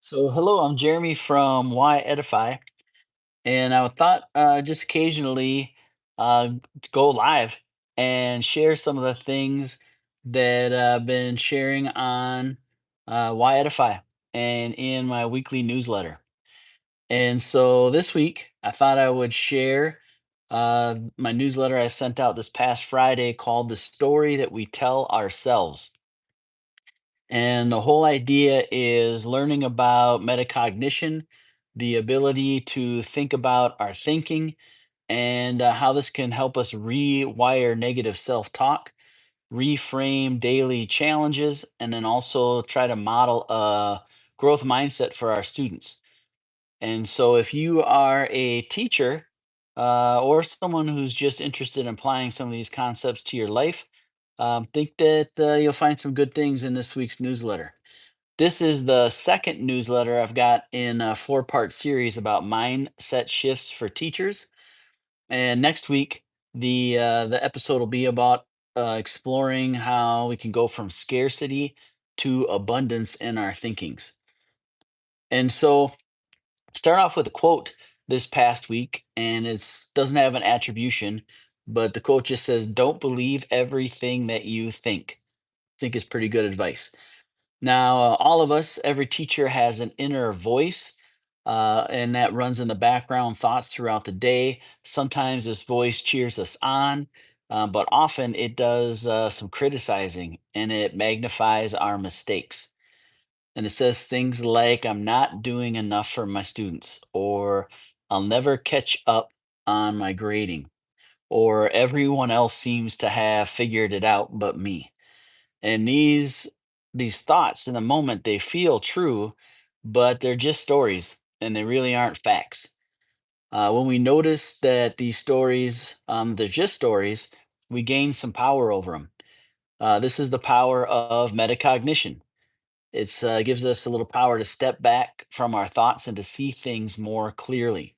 So, hello, I'm Jeremy from Why Edify, and I thought just occasionally go live and share some of the things that I've been sharing on Why Edify and in my weekly newsletter. And so this week, I thought I would share my newsletter I sent out this past Friday called The Story That We Tell Ourselves. And the whole idea is learning about metacognition, the ability to think about our thinking, and how this can help us rewire negative self talk, reframe daily challenges, and then also try to model a growth mindset for our students. And so, if you are a teacher or someone who's just interested in applying some of these concepts to your life, think that you'll find some good things in this week's newsletter. This is the second newsletter I've got in a four-part series about mindset shifts for teachers. And next week, the episode will be about exploring how we can go from scarcity to abundance in our thinkings. And so, start off with a quote this past week, and it doesn't have an attribution, but the quote just says, "Don't believe everything that you think." I think is pretty good advice. Now, all of us, every teacher has an inner voice, and that runs in the background thoughts throughout the day. Sometimes this voice cheers us on, but often it does some criticizing and it magnifies our mistakes. And it says things like, "I'm not doing enough for my students," or "I'll never catch up on my grading," or "Everyone else seems to have figured it out but me." And these thoughts in a moment they feel true, but they're just stories and they really aren't facts. When we notice that these stories, they're just stories, we gain some power over them. This is the power of metacognition. It gives us a little power to step back from our thoughts and to see things more clearly.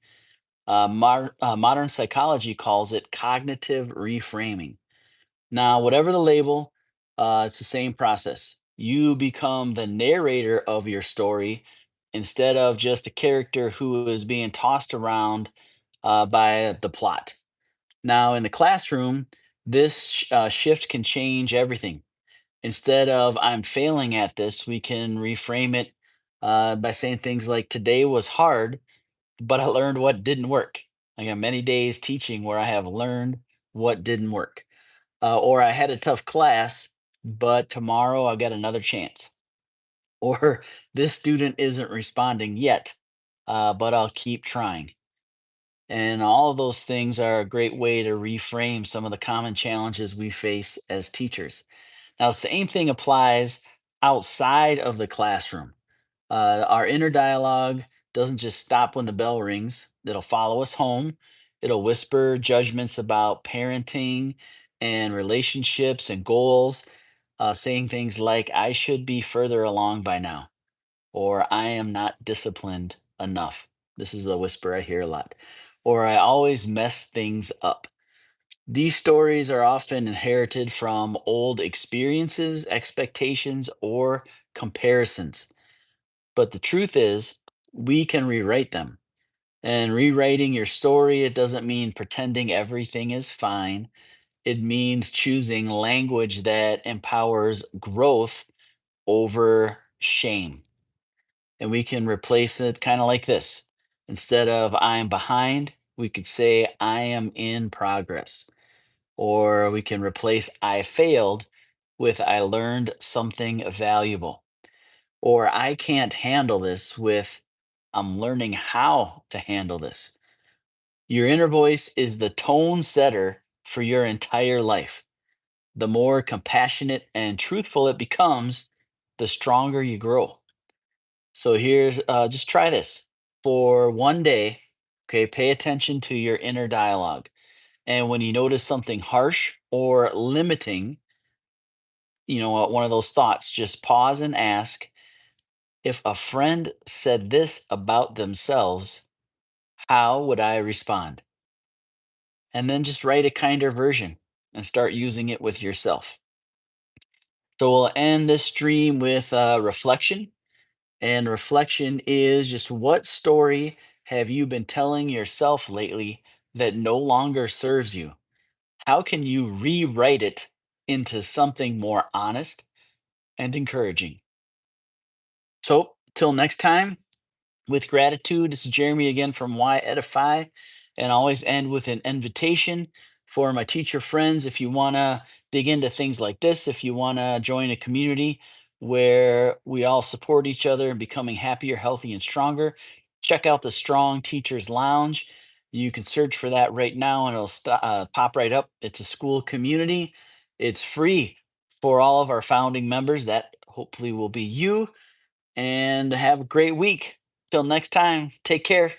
Modern psychology calls it cognitive reframing. Now, whatever the label, it's the same process. You become the narrator of your story instead of just a character who is being tossed around by the plot. Now, in the classroom, this shift can change everything. Instead of "I'm failing at this," we can reframe it by saying things like, "Today was hard, but I learned what didn't work." I got many days teaching where I have learned what didn't work. Or "I had a tough class, but tomorrow I've got another chance." Or "This student isn't responding yet, but I'll keep trying." And all of those things are a great way to reframe some of the common challenges we face as teachers. Now, the same thing applies outside of the classroom. Our inner dialogue doesn't just stop when the bell rings, it'll follow us home. It'll whisper judgments about parenting and relationships and goals, saying things like, "I should be further along by now," or "I am not disciplined enough." This is a whisper I hear a lot. Or "I always mess things up." These stories are often inherited from old experiences, expectations, or comparisons. But the truth is, we can rewrite them. And rewriting your story, it doesn't mean pretending everything is fine. It means choosing language that empowers growth over shame. And we can replace it kind of like this. Instead of "I'm behind," we could say "I am in progress." Or we can replace "I failed" with "I learned something valuable." Or "I can't handle this" with "I'm learning how to handle this." Your inner voice is the tone setter for your entire life. The more compassionate and truthful it becomes, the stronger you grow. So here's just try this for one day. Okay, pay attention to your inner dialogue. And when you notice something harsh or limiting, one of those thoughts, just pause and ask, "If a friend said this about themselves, how would I respond?" And then just write a kinder version and start using it with yourself. So we'll end this stream with reflection. And reflection is just what story have you been telling yourself lately that no longer serves you? How can you rewrite it into something more honest and encouraging? So, till next time, with gratitude, this is Jeremy again from Why Edify, and I always end with an invitation for my teacher friends. If you want to dig into things like this, if you want to join a community where we all support each other and becoming happier, healthy, and stronger, check out the Strong Teachers Lounge. You can search for that right now, and it'll pop right up. It's a school community. It's free for all of our founding members. That hopefully will be you, and have a great week. Till next time, take care.